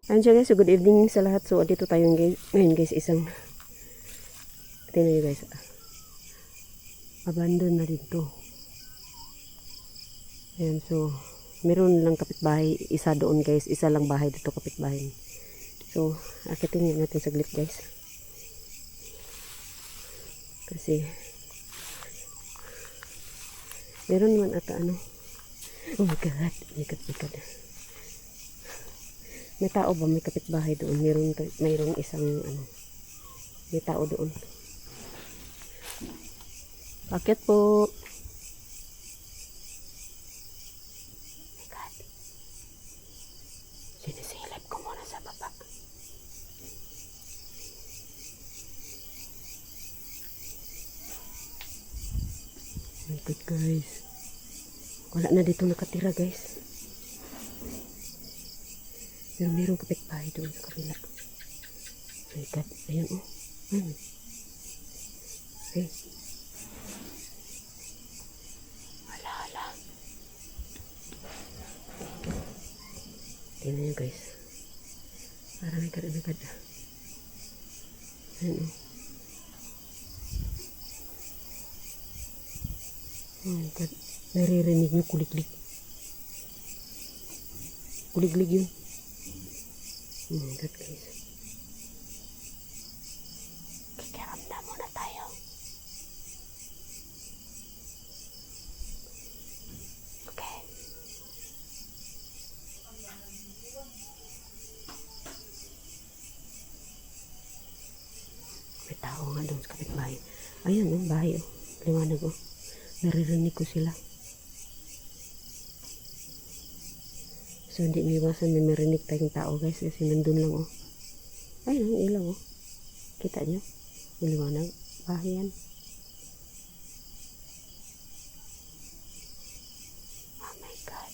Ayun siya guys, so good evening sa lahat. So dito tayo ngayon guys, isang tingnan nyo guys, abandon na dito. Ayan, so meron lang kapitbahay, isa doon guys, isa lang bahay dito kapitbahay. So akitin natin saglit guys, kasi meron naman ata ano, oh my god, my god. May tao ba? May kapitbahay doon. Mayroong isang ano. May tao doon. Bakit po? My God. Sinisilip ko muna sa baba. My God guys. Wala na dito nakatira guys. Pero mayroong kapitbahay doon sa kabila. My God. Ayan oh. Ayan. Okay. Hala. Tingnan nyo guys. Parang may God. Ayan oh. Oh my God. Naririnig nyo kuliglig. Kuliglig yun. Oh my God guys. Kikiramdam muna tayo. Okay. May tao nga doon sa kapitbahay. Ayan oh, bahay oh. Liwanag oh. Naririnig ko sila. So hindi miwasan may marinig tayong tao guys, kasi nandun lang oh. Ayun ang ilaw oh. Kita nyo? Maliwanag. Bahay yan. Oh my God.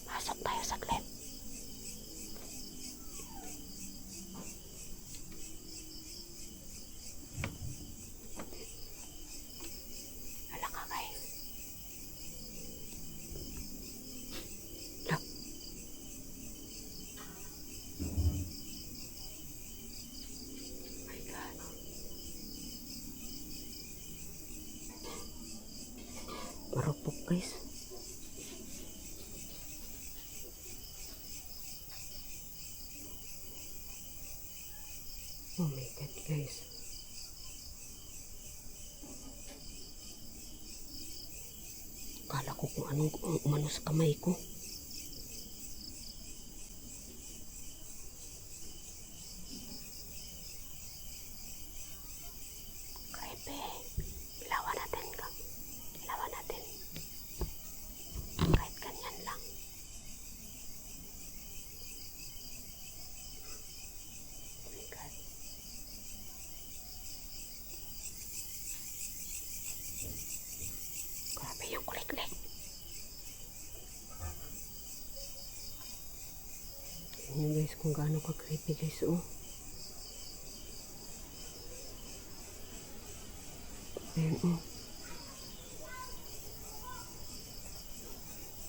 Pasok tayo saglit. Hala ka guys. Marupok guys. Oh my God guys. Kala ko kung anong umano sa kamay ko. Creepy. Ilawan natin ka. Ilawan natin. Kahit ganyan lang. Oh my God. Grabe yung kuliklik. Tignan nyo guys kung gaano ka creepy guys oh. Ayan oh.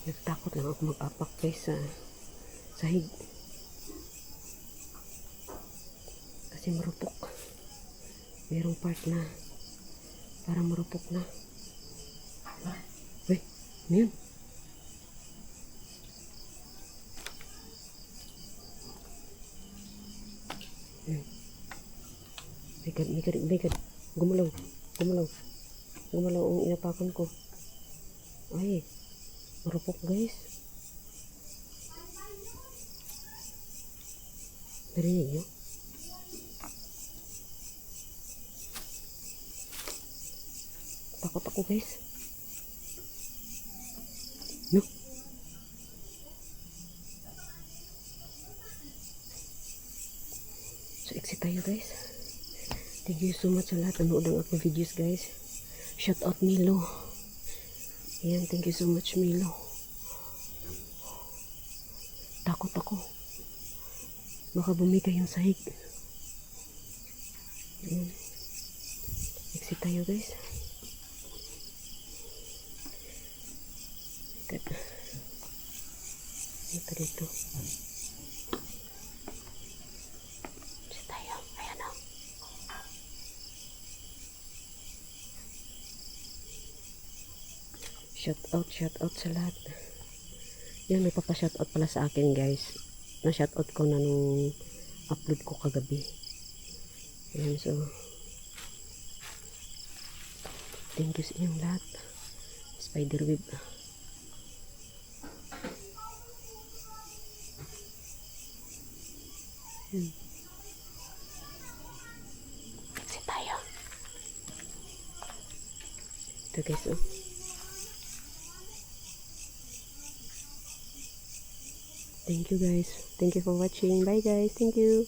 Nagtakot lang ako mag-apak guys sa sahig. Kasi marupok. Merong part na parang marupok na. Uy, ano yun? My God. Gumalaw ang inapakan ko. Ay, marupok guys. Narinig nyo? Takot ako guys. No? So exit tayo guys. Thank you so much sa lahat na nanood ng aking videos guys. Shout out Milo. Ayan, thank you so much Milo. Takot ako. Baka bumigay yung sahig. Ayan. Exit tayo guys. Good. dito. Kasi tayo. Ayan o. Shout out sa lahat. Yan, may shout out pala sa akin guys. Na-shout out ko na nung upload ko kagabi. Ayan, so thank you sa inyong lahat. Spiderweb. Exit tayo. Ito guys, oh. Thank you guys. Thank you for watching. Bye guys. Thank you.